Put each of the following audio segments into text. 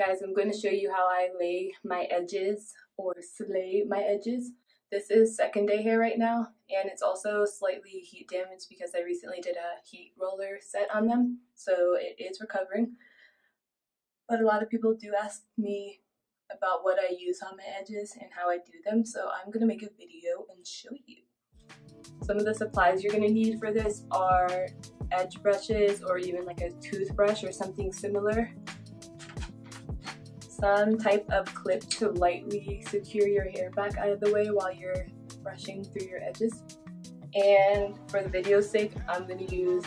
guys, I'm going to show you how I lay my edges or slay my edges. This is second day hair right now, and it's also slightly heat damaged because I recently did a heat roller set on them, so it is recovering. But a lot of people do ask me about what I use on my edges and how I do them, so I'm going to make a video and show you. Some of the supplies you're going to need for this are edge brushes or even like a toothbrush or something similar. Some type of clip to lightly secure your hair back out of the way while you're brushing through your edges. And for the video's sake, I'm going to use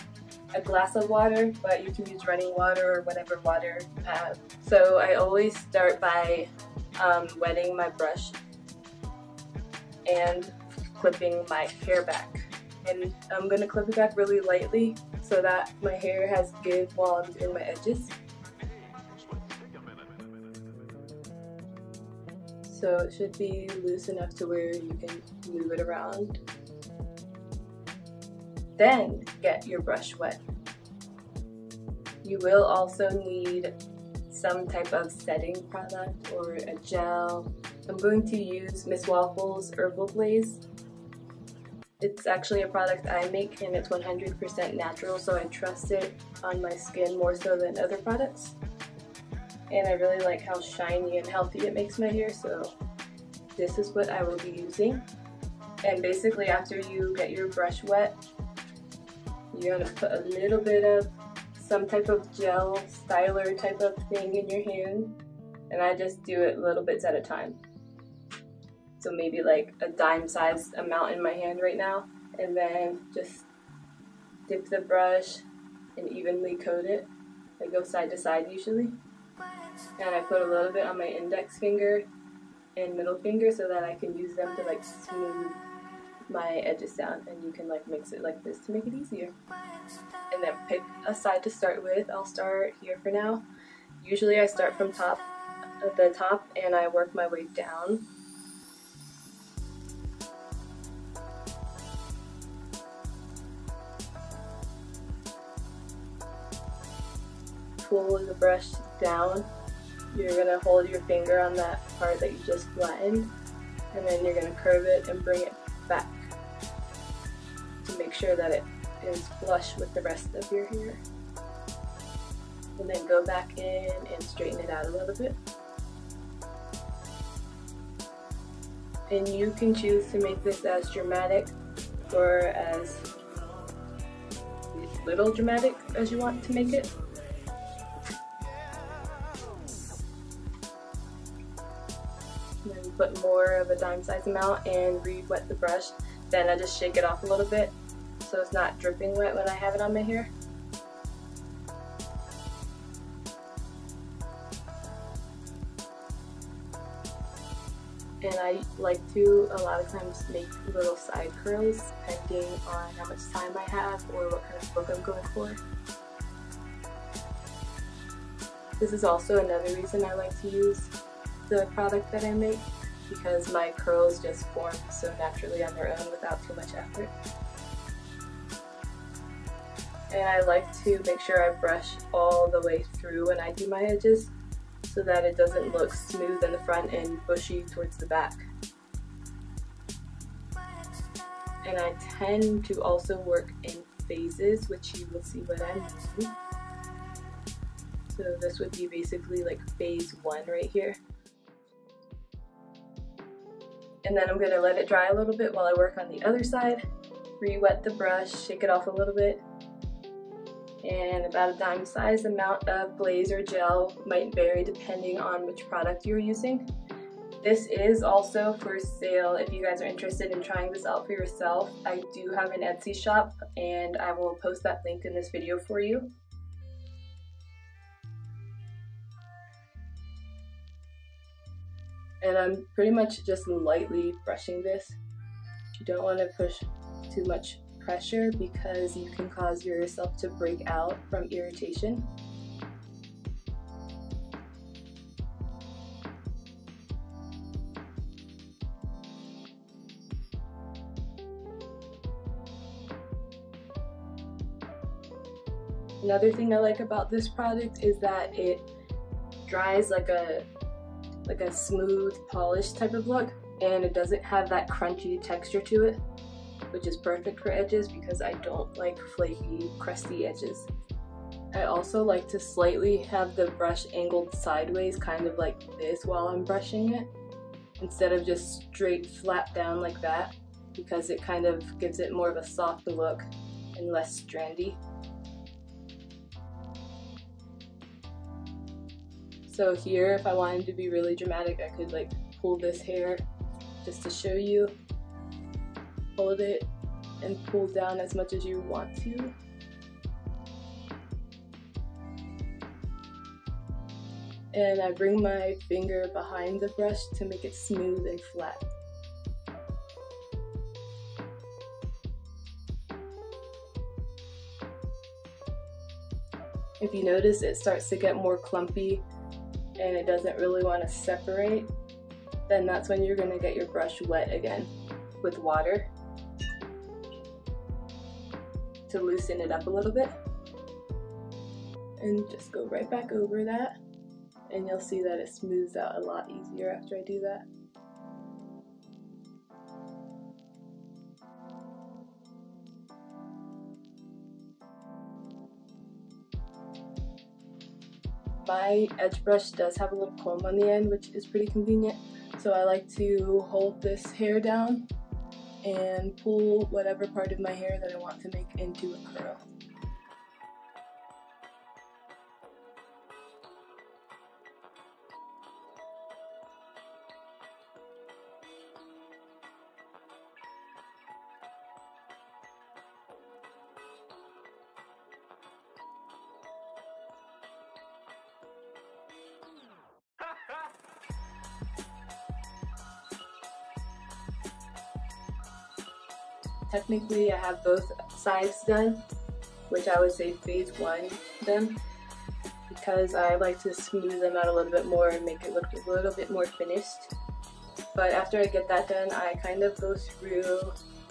a glass of water, but you can use running water or whatever water you have. So I always start by wetting my brush and clipping my hair back. And I'm going to clip it back really lightly so that my hair has give while I'm doing my edges. So it should be loose enough to where you can move it around. Then get your brush wet. You will also need some type of setting product or a gel. I'm going to use Miss Waffle's Herbal Glaze. It's actually a product I make and it's 100% natural, so I trust it on my skin more so than other products. And I really like how shiny and healthy it makes my hair, so this is what I will be using. And basically after you get your brush wet, you're going to put a little bit of some type of gel styler type of thing in your hand, and I just do it little bits at a time. So maybe like a dime-sized amount in my hand right now, and then just dip the brush and evenly coat it. I go side to side usually. And I put a little bit on my index finger and middle finger so that I can use them to like smooth my edges down, and you can like mix it like this to make it easier. And then pick a side to start with. I'll start here for now. Usually I start from the top and I work my way down. Pull the brush down. You're going to hold your finger on that part that you just flattened, and then you're going to curve it and bring it back to make sure that it is flush with the rest of your hair. And then go back in and straighten it out a little bit. And you can choose to make this as dramatic or as little dramatic as you want to make it. And then put more of a dime-sized amount and re-wet the brush. Then I just shake it off a little bit so it's not dripping wet when I have it on my hair. And I like to a lot of times make little side curls depending on how much time I have or what kind of look I'm going for. This is also another reason I like to use the product that I make, because my curls just form so naturally on their own without too much effort. And I like to make sure I brush all the way through when I do my edges so that it doesn't look smooth in the front and bushy towards the back. And I tend to also work in phases, which you will see what I mean. So this would be basically like phase 1 right here. And then I'm going to let it dry a little bit while I work on the other side. Re-wet the brush, shake it off a little bit. And about a dime-sized amount of glaze or gel, might vary depending on which product you're using. This is also for sale if you guys are interested in trying this out for yourself. I do have an Etsy shop and I will post that link in this video for you. And I'm pretty much just lightly brushing this. You don't want to push too much pressure because you can cause yourself to break out from irritation. Another thing I like about this product is that it dries like a smooth, polished type of look, and it doesn't have that crunchy texture to it, which is perfect for edges because I don't like flaky, crusty edges. I also like to slightly have the brush angled sideways, kind of like this while I'm brushing it, instead of just straight flat down like that, because it kind of gives it more of a soft look and less strandy. So here, if I wanted to be really dramatic, I could like pull this hair just to show you, hold it and pull down as much as you want to. And I bring my finger behind the brush to make it smooth and flat. If you notice, it starts to get more clumpy and it doesn't really want to separate, then that's when you're going to get your brush wet again with water to loosen it up a little bit. And just go right back over that, and you'll see that it smooths out a lot easier after I do that. My edge brush does have a little comb on the end, which is pretty convenient, so I like to hold this hair down and pull whatever part of my hair that I want to make into a curl. Technically, I have both sides done, which I would say phase 1 done, because I like to smooth them out a little bit more and make it look a little bit more finished. But after I get that done, I kind of go through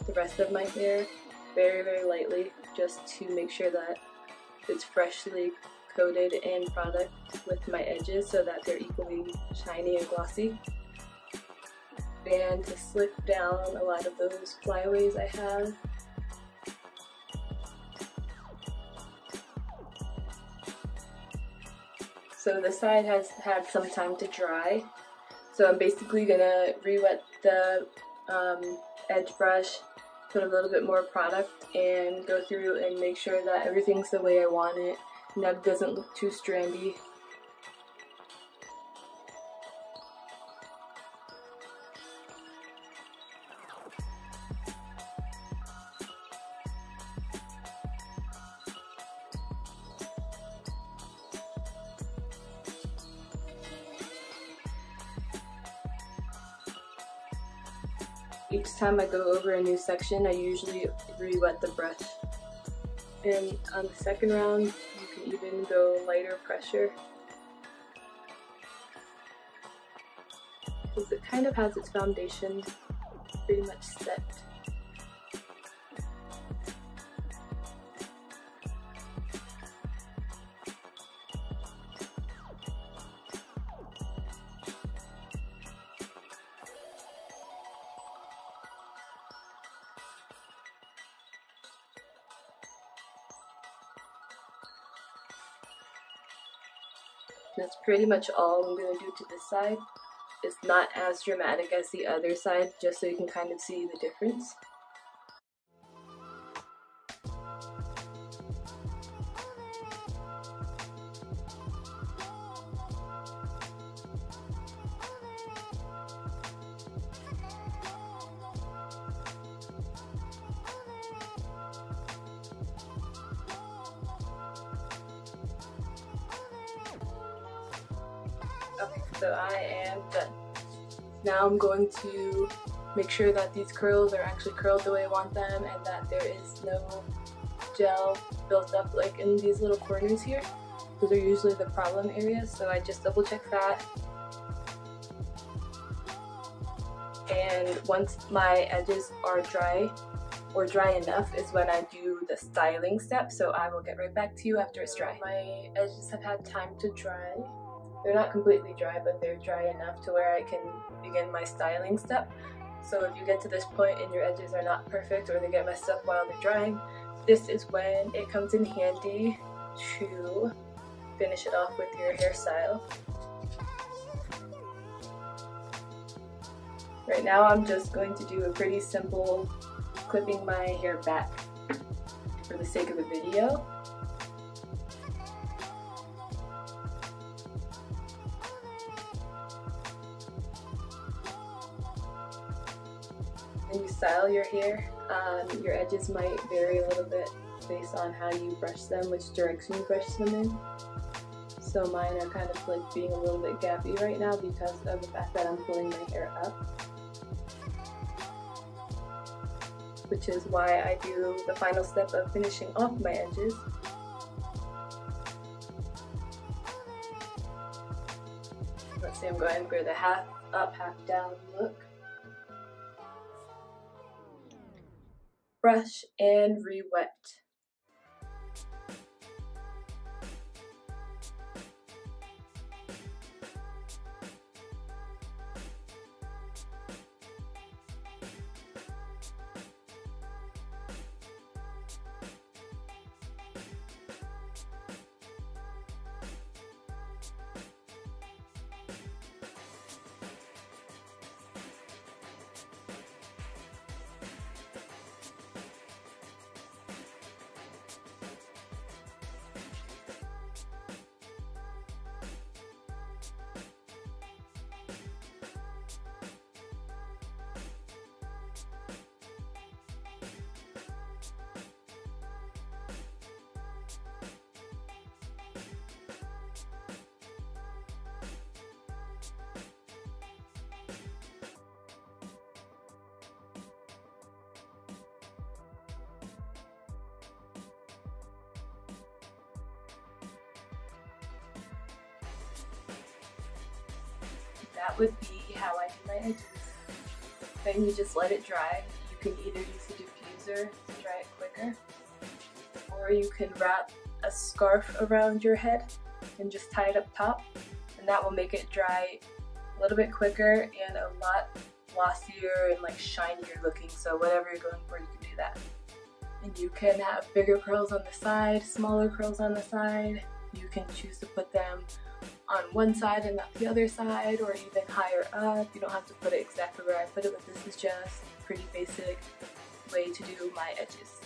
the rest of my hair very, very lightly, just to make sure that it's freshly coated in product with my edges so that they're equally shiny and glossy. And to slip down a lot of those flyaways I have. So this side has had some time to dry, so I'm basically gonna re-wet the edge brush, put a little bit more product, and go through and make sure that everything's the way I want it and that it doesn't look too strandy. Each time I go over a new section, I usually re-wet the brush. And on the second round, you can even go lighter pressure, because it kind of has its foundation pretty much set. That's pretty much all I'm going to do to this side. It's not as dramatic as the other side, just so you can kind of see the difference. Okay, so I am done. Now I'm going to make sure that these curls are actually curled the way I want them and that there is no gel built up like in these little corners here. Those are usually the problem areas, so I just double check that. And once my edges are dry, or dry enough, is when I do the styling step, so I will get right back to you after it's dry. My edges have had time to dry, They're not completely dry, but they're dry enough to where I can begin my styling step. So if you get to this point and your edges are not perfect or they get messed up while they're drying, this is when it comes in handy to finish it off with your hairstyle. Right now I'm just going to do a pretty simple clipping my hair back for the sake of a video. When you style your hair, your edges might vary a little bit based on how you brush them, which direction you brush them in. So mine are kind of like being a little bit gappy right now because of the fact that I'm pulling my hair up, which is why I do the final step of finishing off my edges. Let's see, I'm going for the half up, half down look. Brush and re-wet. That would be how I do my edges. Then you just let it dry. You can either use the diffuser to dry it quicker, or you can wrap a scarf around your head and just tie it up top, and that will make it dry a little bit quicker and a lot glossier and like shinier looking. So whatever you're going for, you can do that. And you can have bigger curls on the side, smaller curls on the side. You can choose to put them on one side and not the other side, or even higher up. You don't have to put it exactly where I put it, but this is just a pretty basic way to do my edges.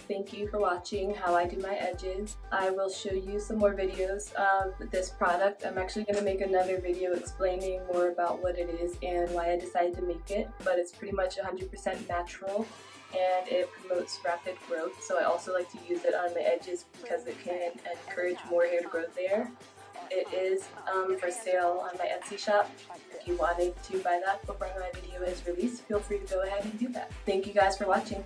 Thank you for watching how I do my edges. I will show you some more videos of this product. I'm actually going to make another video explaining more about what it is and why I decided to make it, but it's pretty much 100% natural and it promotes rapid growth. So I also like to use it on my edges because it can encourage more hair to grow there. It is for sale on my Etsy shop. If you wanted to buy that before my video is released, feel free to go ahead and do that. Thank you guys for watching.